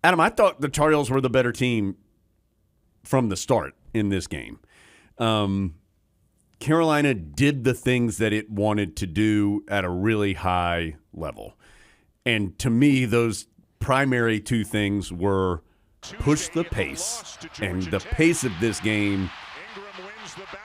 Adam, I thought the Tar Heels were the better team from the start in this game. Carolina did the things that it wanted to do at a really high level. And to me, those primary two things were push the pace. And the pace of this game,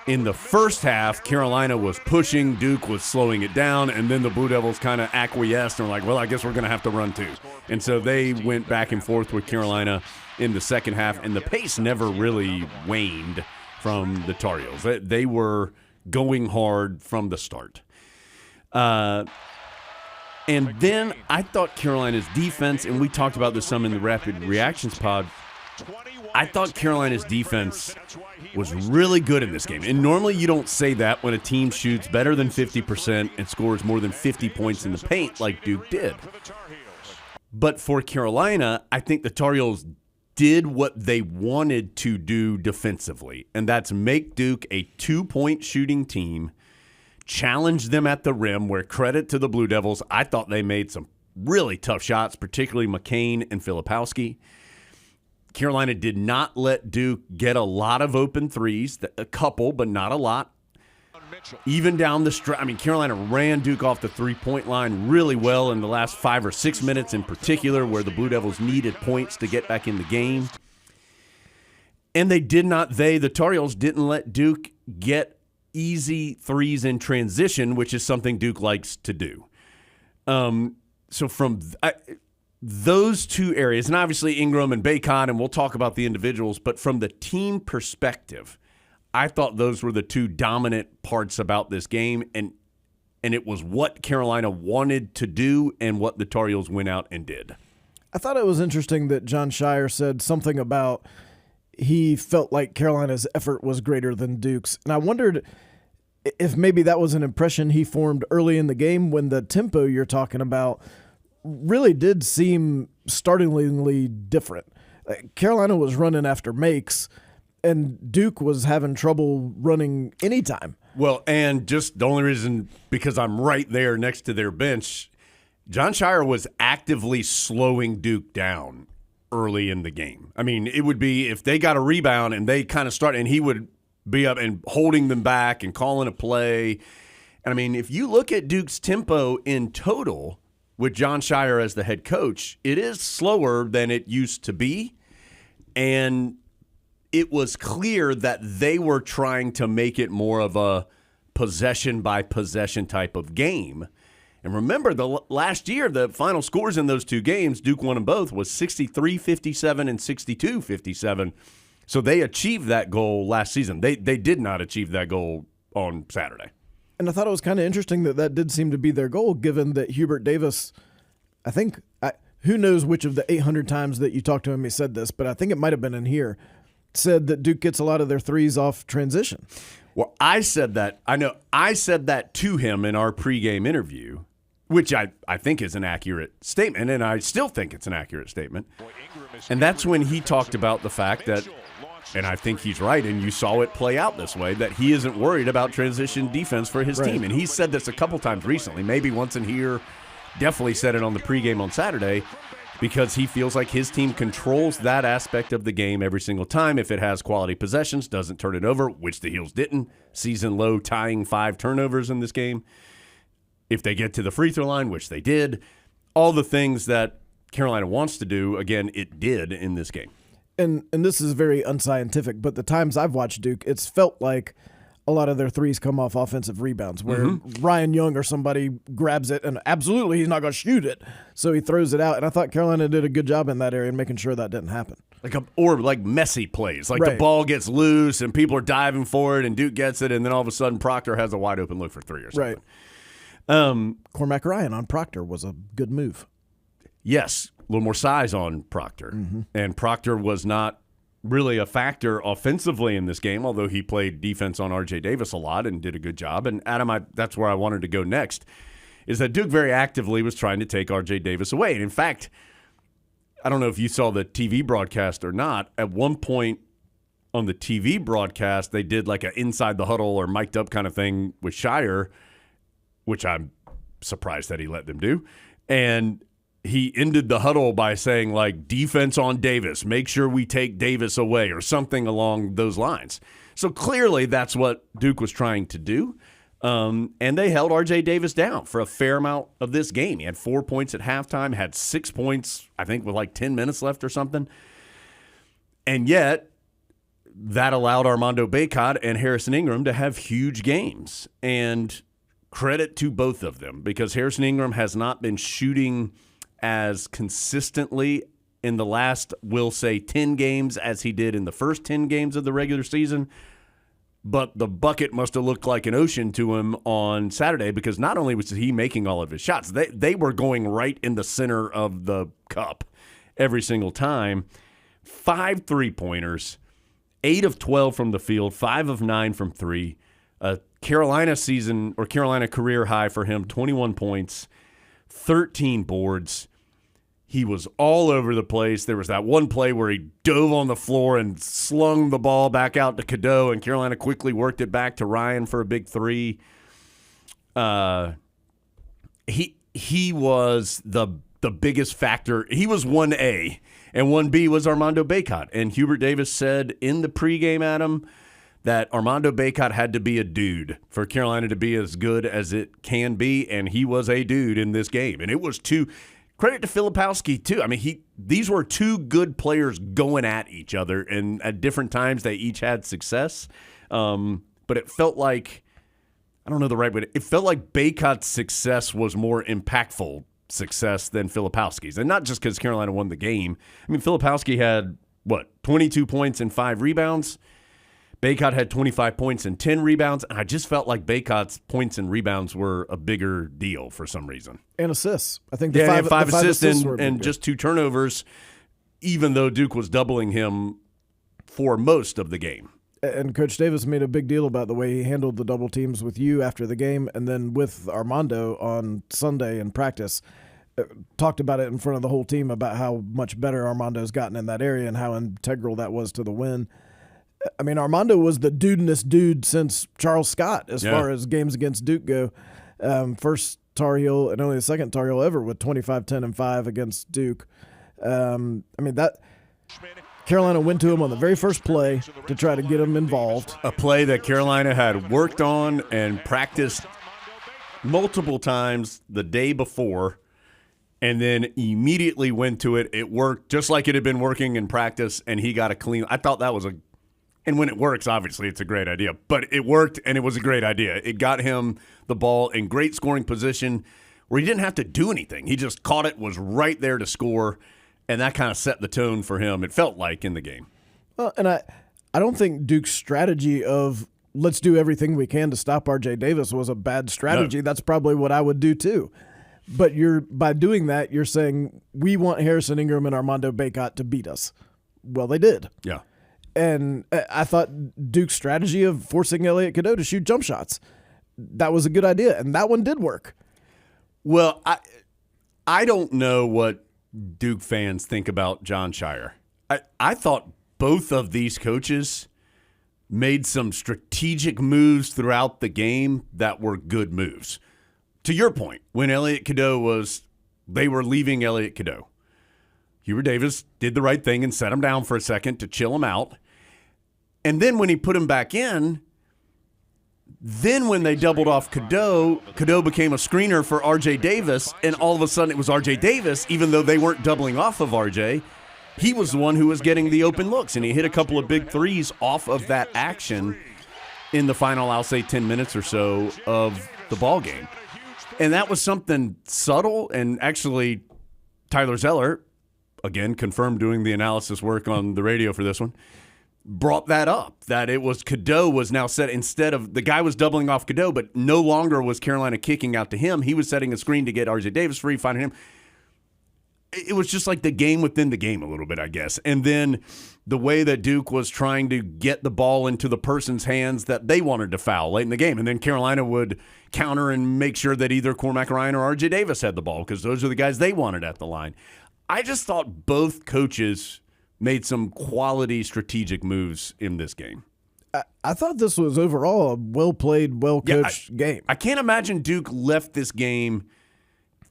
in the first half, Carolina was pushing, Duke was slowing it down, and then the Blue Devils kind of acquiesced and were like, well, I guess we're going to have to run too. And so they went back and forth with Carolina in the second half, and the pace never really waned from the Tar Heels. They were going hard from the start. And then I thought Carolina's defense, and we talked about this some in the Rapid Reactions pod, I thought Carolina's defense was really good in this game. And normally you don't say that when a team shoots better than 50% and scores more than 50 points in the paint like Duke did. But for Carolina, I think the Tar Heels did what they wanted to do defensively, and that's make Duke a 2-point shooting team, challenge them at the rim, where credit to the Blue Devils, I thought they made some really tough shots, particularly McCain and Filipowski. Carolina did not let Duke get a lot of open threes, a couple, but not a lot. Even down the stretch, Carolina ran Duke off the three-point line really well in the last 5 or 6 minutes in particular, where the Blue Devils needed points to get back in the game. And the Tar Heels didn't let Duke get easy threes in transition, which is something Duke likes to do. So from those two areas, and obviously Ingram and Bacon, and we'll talk about the individuals, but from the team perspective, I thought those were the two dominant parts about this game, and it was what Carolina wanted to do and what the Tar Heels went out and did. I thought it was interesting that John Shire said something about he felt like Carolina's effort was greater than Duke's, and I wondered if maybe that was an impression he formed early in the game when the tempo you're talking about really did seem startlingly different. Carolina was running after makes, and Duke was having trouble running anytime. Well, and just the only reason, because I'm right there next to their bench, John Shire was actively slowing Duke down early in the game. It would be if they got a rebound and they kind of started, and he would be up and holding them back and calling a play. And if you look at Duke's tempo in total with John Shire as the head coach, it is slower than it used to be. And it was clear that they were trying to make it more of a possession-by-possession type of game. And remember, last year, the final scores in those two games, Duke won them both, was 63-57 and 62-57. So they achieved that goal last season. They did not achieve that goal on Saturday. And I thought it was kind of interesting that did seem to be their goal, given that Hubert Davis, who knows which of the 800 times that you talked to him he said this, but I think it might have been in here, said that Duke gets a lot of their threes off transition. Well, I said that. I know I said that to him in our pregame interview, which I think is an accurate statement, and I still think it's an accurate statement. And that's when he talked about the fact that, and I think he's right, and you saw it play out this way, that he isn't worried about transition defense for his team. And he said this a couple times recently, maybe once in here, definitely said it on the pregame on Saturday, because he feels like his team controls that aspect of the game every single time. If it has quality possessions, doesn't turn it over, which the Heels didn't. Season low, tying 5 turnovers in this game. If they get to the free throw line, which they did, all the things that Carolina wants to do, again, it did in this game. And this is very unscientific, but the times I've watched Duke, it's felt like a lot of their threes come off offensive rebounds where Ryan Young or somebody grabs it, and absolutely he's not going to shoot it, so he throws it out. And I thought Carolina did a good job in that area and making sure that didn't happen. Like messy plays. Like the ball gets loose and people are diving for it and Duke gets it, and then all of a sudden Proctor has a wide open look for three or something. Right. Cormac Ryan on Proctor was a good move. Yes, a little more size on Proctor. And Proctor was not really a factor offensively in this game, although he played defense on R.J. Davis a lot and did a good job. And, Adam, that's where I wanted to go next, is that Duke very actively was trying to take R.J. Davis away. And, in fact, I don't know if you saw the TV broadcast or not. At one point on the TV broadcast, they did like an inside the huddle or mic'd up kind of thing with Shire, which I'm surprised that he let them do. And he ended the huddle by saying, like, defense on Davis, make sure we take Davis away, or something along those lines. So clearly that's what Duke was trying to do. And they held R.J. Davis down for a fair amount of this game. He had 4 points at halftime, had 6 points, I think, with like 10 minutes left or something. And yet, that allowed Armando Bacot and Harrison Ingram to have huge games. And credit to both of them, because Harrison Ingram has not been shooting as consistently in the last, we'll say, 10 games as he did in the first 10 games of the regular season. But the bucket must have looked like an ocean to him on Saturday, because not only was he making all of his shots, they were going right in the center of the cup every single time. 5 3-pointers, 8 of 12 from the field, 5 of 9 from 3. Carolina career high for him, 21 points, 13 boards. He was all over the place. There was that one play where he dove on the floor and slung the ball back out to Cadeau, and Carolina quickly worked it back to Ryan for a big three. He was the biggest factor. He was 1A, and 1B was Armando Bacot. And Hubert Davis said in the pregame, Adam, that Armando Bacot had to be a dude for Carolina to be as good as it can be, and he was a dude in this game. And it was two. Credit to Filipowski, too. I mean, these were two good players going at each other, and at different times they each had success. But it felt like, I don't know the right way, it felt like Bacot's success was more impactful success than Filipowski's. And not just because Carolina won the game. I mean, Filipowski had, 22 points and 5 rebounds. Bacot had 25 points and 10 rebounds, and I just felt like Bacot's points and rebounds were a bigger deal for some reason. And assists. I think the five assists were and just 2 turnovers, even though Duke was doubling him for most of the game. And Coach Davis made a big deal about the way he handled the double teams with you after the game, and then with Armando on Sunday in practice. Talked about it in front of the whole team about how much better Armando's gotten in that area and how integral that was to the win. I mean, Armando was the dudenest dude since Charles Scott as far as games against Duke go. First Tar Heel and only the second Tar Heel ever with 25, 10, and 5 against Duke. I mean, that Carolina went to him on the very first play to try to get him involved. A play that Carolina had worked on and practiced multiple times the day before, and then immediately went to it. It worked just like it had been working in practice, and he got a clean. I thought that was and when it works, obviously, it's a great idea. But it worked, and it was a great idea. It got him the ball in great scoring position where he didn't have to do anything. He just caught it, was right there to score, and that kind of set the tone for him, it felt like, in the game. Well, and I don't think Duke's strategy of let's do everything we can to stop R.J. Davis was a bad strategy. No. That's probably what I would do, too. But by doing that, you're saying we want Harrison Ingram and Armando Bacot to beat us. Well, they did. Yeah. And I thought Duke's strategy of forcing Elliot Cadeau to shoot jump shots, that was a good idea, and that one did work. Well, I don't know what Duke fans think about Jon Scheyer. I thought both of these coaches made some strategic moves throughout the game that were good moves. To your point, when Elliot Cadeau they were leaving Elliot Cadeau. Hubert Davis did the right thing and set him down for a second to chill him out. And then when he put him back in, then when they doubled off Cadeau became a screener for R.J. Davis, and all of a sudden it was R.J. Davis, even though they weren't doubling off of R.J. He was the one who was getting the open looks, and he hit a couple of big threes off of that action in the final, I'll say, 10 minutes or so of the ball game. And that was something subtle, and actually Tyler Zeller, again, confirmed doing the analysis work on the radio for this one, brought that up, that it was Cadeau was now set instead of the guy was doubling off Cadeau, but no longer was Carolina kicking out to him. He was setting a screen to get R.J. Davis free, finding him. It was just like the game within the game a little bit, I guess. And then the way that Duke was trying to get the ball into the person's hands that they wanted to foul late in the game. And then Carolina would counter and make sure that either Cormac Ryan or R.J. Davis had the ball because those are the guys they wanted at the line. I just thought both coaches made some quality strategic moves in this game. I thought this was overall a well-played, well-coached game. I can't imagine Duke left this game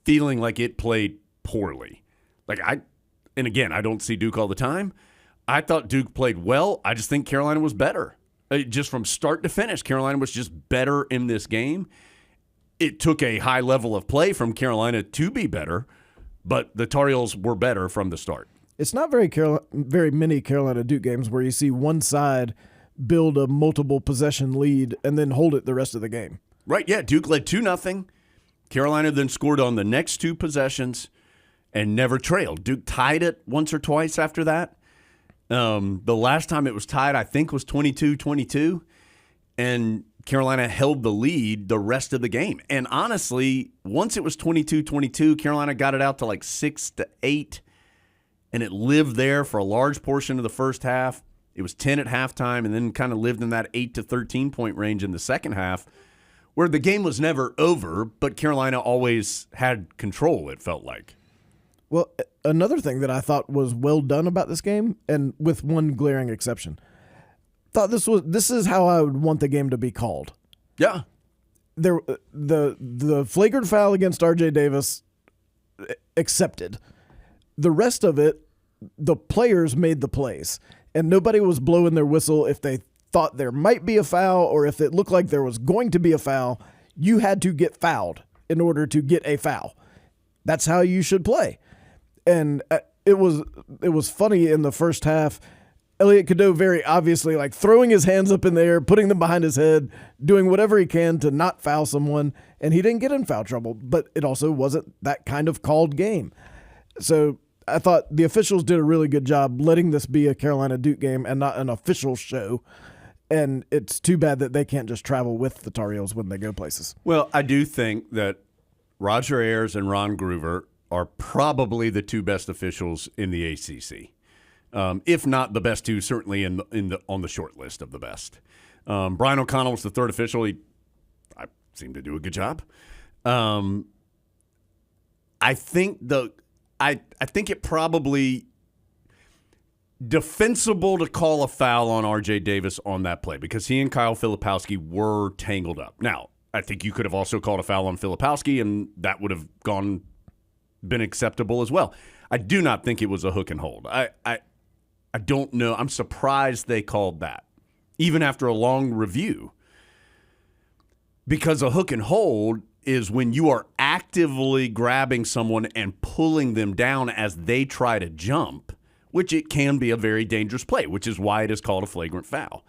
feeling like it played poorly. And again, I don't see Duke all the time. I thought Duke played well. I just think Carolina was better. Just from start to finish, Carolina was just better in this game. It took a high level of play from Carolina to be better, but the Tar Heels were better from the start. It's not very many Carolina Duke games where you see one side build a multiple possession lead and then hold it the rest of the game. Right, yeah. Duke led 2-0. Carolina then scored on the next two possessions and never trailed. Duke tied it once or twice after that. The last time it was tied, I think, was 22-22. And Carolina held the lead the rest of the game. And honestly, once it was 22-22, Carolina got it out to like 6-8. And it lived there for a large portion of the first half. It was 10 at halftime and then kind of lived in that 8 to 13 point range in the second half, where the game was never over, but Carolina always had control, it felt like. Well, another thing that I thought was well done about this game, and with one glaring exception, thought this is how I would want the game to be called. Yeah. The flagrant foul against R.J. Davis, accepted. The rest of it, the players made the plays, and nobody was blowing their whistle if they thought there might be a foul or if it looked like there was going to be a foul. You had to get fouled in order to get a foul. That's how you should play. And it was funny in the first half. Elliot Cadeau very obviously like throwing his hands up in the air, putting them behind his head, doing whatever he can to not foul someone, and he didn't get in foul trouble, but it also wasn't that kind of called game. So I thought the officials did a really good job letting this be a Carolina Duke game and not an official show. And it's too bad that they can't just travel with the Tar Heels when they go places. Well, I do think that Roger Ayers and Ron Groover are probably the two best officials in the ACC, if not the best two, certainly on the short list of the best. Brian O'Connell was the third official. I seem to do a good job. I think it probably defensible to call a foul on R.J. Davis on that play because he and Kyle Filipowski were tangled up. Now, I think you could have also called a foul on Filipowski, and that would have been acceptable as well. I do not think it was a hook and hold. I don't know. I'm surprised they called that, even after a long review, because a hook and hold is when you are actively grabbing someone and pulling them down as they try to jump, which it can be a very dangerous play, which is why it is called a flagrant foul.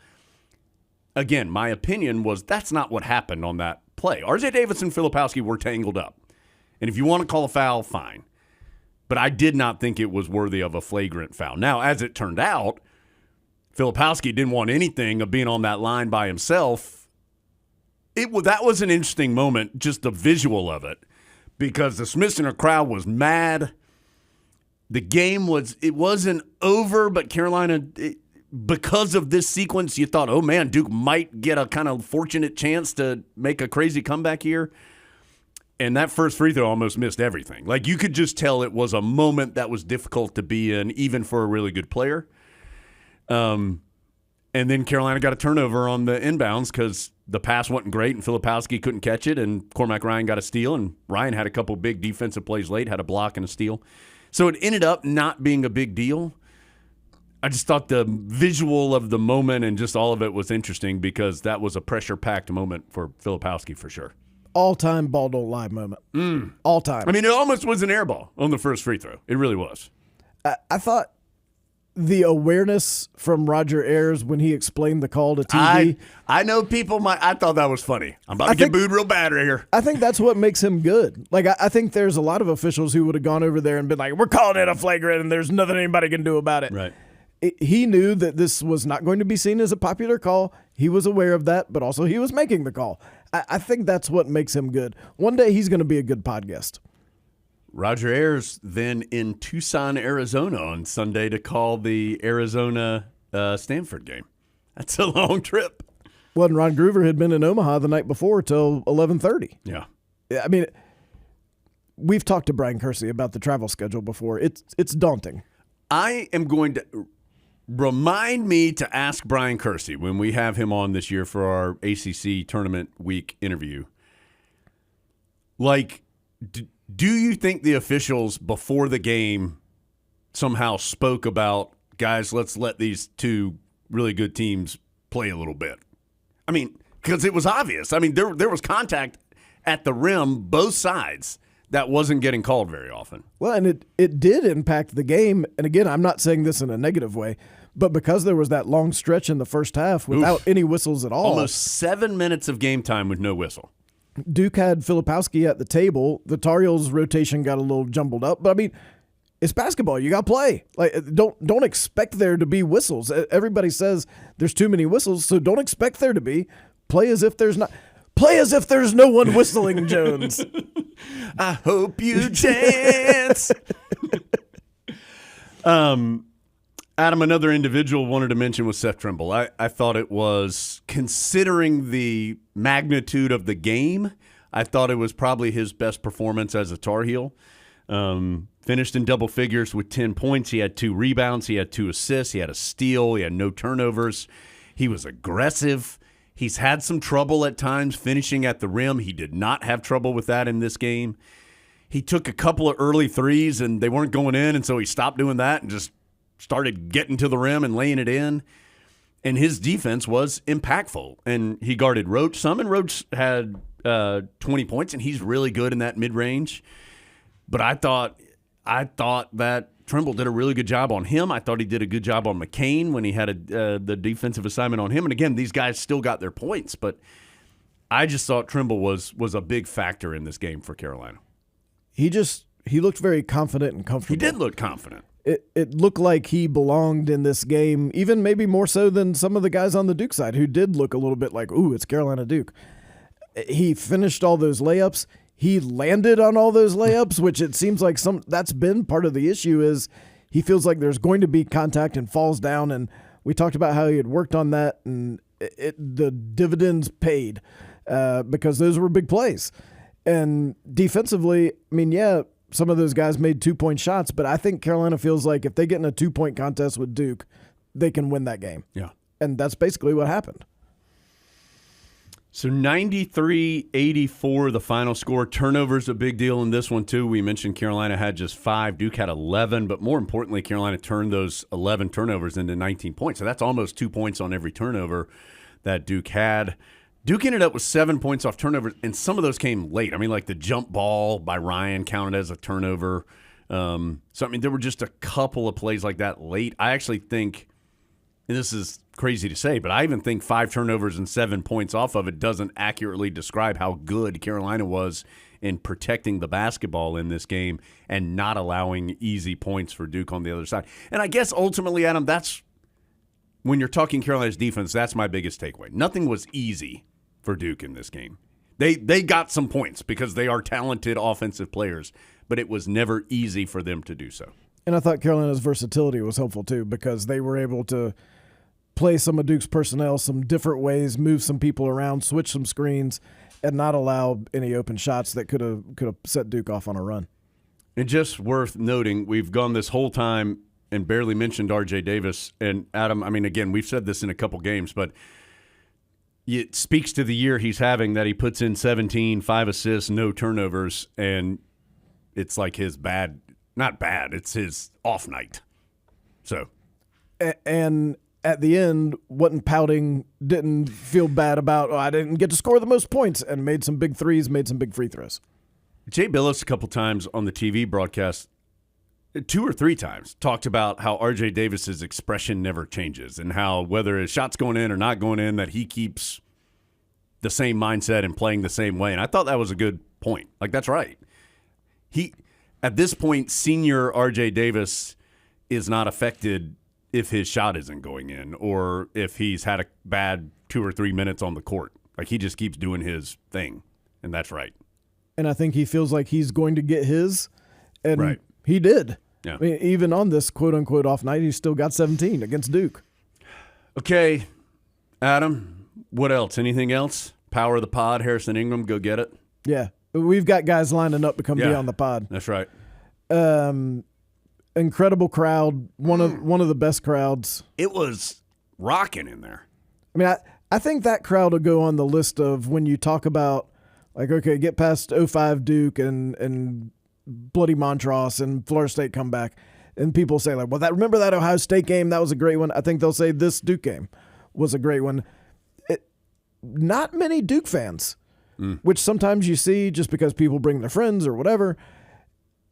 Again, my opinion was that's not what happened on that play. R.J. Davis and Filipowski were tangled up. And if you want to call a foul, fine. But I did not think it was worthy of a flagrant foul. Now, as it turned out, Filipowski didn't want anything of being on that line by himself. That was an interesting moment, just the visual of it, because the Smith Center crowd was mad. The game wasn't over, but Carolina, because of this sequence, you thought, oh man, Duke might get a kind of fortunate chance to make a crazy comeback here. And that first free throw almost missed everything. Like, you could just tell it was a moment that was difficult to be in, even for a really good player. And then Carolina got a turnover on the inbounds because the pass wasn't great and Filipowski couldn't catch it, and Cormac Ryan got a steal, and Ryan had a couple big defensive plays late, had a block and a steal. So it ended up not being a big deal. I just thought the visual of the moment and just all of it was interesting because that was a pressure-packed moment for Filipowski for sure. All-time ball don't lie moment. All time. I mean, it almost was an air ball on the first free throw. It really was. I thought the awareness from Roger Ayers when he explained the call to TV. I know people I thought that was funny. I'm about to get booed real bad right here. I think that's what makes him good. Like, I think there's a lot of officials who would have gone over there and been like, we're calling it a flagrant and there's nothing anybody can do about it. Right. He knew that this was not going to be seen as a popular call. He was aware of that, but also he was making the call. I think that's what makes him good. One day he's going to be a good pod guest. Roger Ayers then in Tucson, Arizona on Sunday to call the Arizona-Stanford game. That's a long trip. Well, and Ron Groover had been in Omaha the night before till 11:30. Yeah. I mean, we've talked to Brian Kersey about the travel schedule before. It's daunting. I am going to remind me to ask Brian Kersey when we have him on this year for our ACC tournament week interview. Like, Do you think the officials before the game somehow spoke about, guys, let's let these two really good teams play a little bit? I mean, because it was obvious. I mean, there was contact at the rim, both sides, that wasn't getting called very often. Well, and it did impact the game. And again, I'm not saying this in a negative way, but because there was that long stretch in the first half without any whistles at all. Almost 7 minutes of game time with no whistle. Duke had Filipowski at the table. The Tar Heels rotation got a little jumbled up. But, I mean, it's basketball. You got to play. Like, don't expect there to be whistles. Everybody says there's too many whistles, so don't expect there to be. Play as if there's not. Play as if there's no one whistling, Jones. I hope you dance. Adam, another individual wanted to mention was Seth Trimble. I thought it was, considering the magnitude of the game, I thought it was probably his best performance as a Tar Heel. Finished in double figures with 10 points. He had 2 rebounds. He had 2 assists. He had a steal. He had no turnovers. He was aggressive. He's had some trouble at times finishing at the rim. He did not have trouble with that in this game. He took a couple of early threes, and they weren't going in, and so he stopped doing that and just started getting to the rim and laying it in. And his defense was impactful. And he guarded Roach some, and Roach had 20 points, and he's really good in that mid-range. But I thought that Trimble did a really good job on him. I thought he did a good job on McCain when he had the defensive assignment on him. And again, these guys still got their points, but I just thought Trimble was a big factor in this game for Carolina. He looked very confident and comfortable. He did look confident. It looked like he belonged in this game, even maybe more so than some of the guys on the Duke side who did look a little bit like, ooh, it's Carolina Duke. He finished all those layups. He landed on all those layups, which it seems like that's been part of the issue is he feels like there's going to be contact and falls down. And we talked about how he had worked on that, and the dividends paid because those were big plays. And defensively, I mean, yeah, some of those guys made 2-point shots, but I think Carolina feels like if they get in a 2-point contest with Duke, they can win that game. Yeah. And that's basically what happened. So 93-84, the final score. Turnovers a big deal in this one, too. We mentioned Carolina had just 5. Duke had 11. But more importantly, Carolina turned those 11 turnovers into 19 points. So that's almost 2 points on every turnover that Duke had. Duke ended up with 7 points off turnovers, and some of those came late. I mean, like the jump ball by Ryan counted as a turnover. So, I mean, there were just a couple of plays like that late. I actually think, and this is crazy to say, but I even think 5 turnovers and 7 points off of it doesn't accurately describe how good Carolina was in protecting the basketball in this game and not allowing easy points for Duke on the other side. And I guess ultimately, Adam, that's when you're talking Carolina's defense, that's my biggest takeaway. Nothing was easy for Duke in this game. They got some points because they are talented offensive players, but it was never easy for them to do so. And I thought Carolina's versatility was helpful too because they were able to play some of Duke's personnel some different ways, move some people around, switch some screens, and not allow any open shots that could have set Duke off on a run. And just worth noting, we've gone this whole time and barely mentioned R.J. Davis. And Adam, I mean, again, we've said this in a couple games, but it speaks to the year he's having that he puts in 17, 5 assists, no turnovers, and it's like his it's his off night. So, and at the end, wasn't pouting, didn't feel bad about, I didn't get to score the most points, and made some big threes, made some big free throws. Jay Billis a couple times on the TV broadcast, 2 or 3 times, talked about how R.J. Davis's expression never changes and how whether his shot's going in or not going in, that he keeps the same mindset and playing the same way. And I thought that was a good point. Like, that's right. At this point, senior R.J. Davis is not affected if his shot isn't going in or if he's had a bad 2 or 3 minutes on the court. Like, he just keeps doing his thing, and that's right. And I think he feels like he's going to get his, and right. He did. Yeah. I mean, even on this quote-unquote off night, he still got 17 against Duke. Okay, Adam, what else? Anything else? Power of the pod, Harrison Ingram, go get it. Yeah, we've got guys lining up to come be on the pod. That's right. Incredible crowd, one of the best crowds. It was rocking in there. I mean, I think that crowd will go on the list of when you talk about, like, okay, get past 05 Duke and bloody Montrose and Florida State come back, and people say like, well, remember that Ohio State game? That was a great one. I think they'll say this Duke game was a great one. Not many Duke fans, which sometimes you see just because people bring their friends or whatever.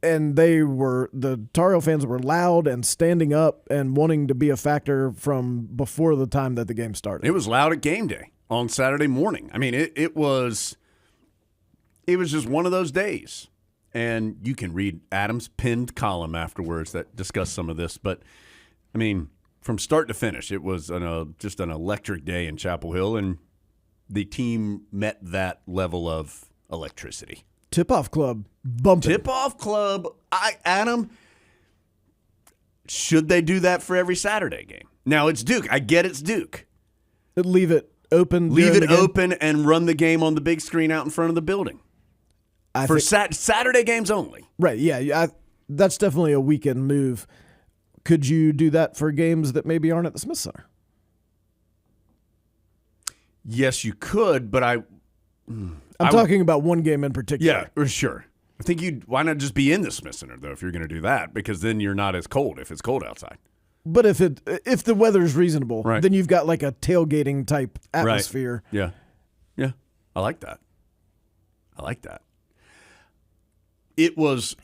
And the Tar Heel fans were loud and standing up and wanting to be a factor from before the time that the game started. It was loud at game day on Saturday morning. I mean, it was just one of those days. And you can read Adam's pinned column afterwards that discussed some of this. But, I mean, from start to finish, it was just an electric day in Chapel Hill, and the team met that level of electricity. Tip-off club bumping. Tip-off club. Adam, should they do that for every Saturday game? Now, it's Duke. I get it's Duke. Leave it open. Leave it open and run the game on the big screen out in front of the building. For Saturday games only. Right, yeah. That's definitely a weekend move. Could you do that for games that maybe aren't at the Smith Center? Yes, you could, but I'm talking about one game in particular. Yeah, sure. I think why not just be in the Smith Center, though, if you're going to do that, because then you're not as cold if it's cold outside. But if the weather's reasonable, right, then you've got like a tailgating type atmosphere. Right. Yeah. I like that. It was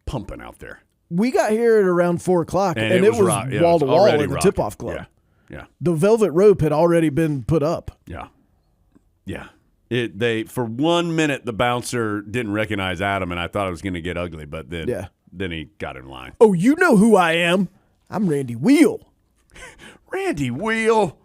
pumping out there. We got here at around 4:00, and it was wall to wall in the tip-off club. Yeah. The velvet rope had already been put up. Yeah. For 1 minute, the bouncer didn't recognize Adam, and I thought it was going to get ugly, but then he got in line. Oh, you know who I am. I'm Randy Wheel. Randy Wheel.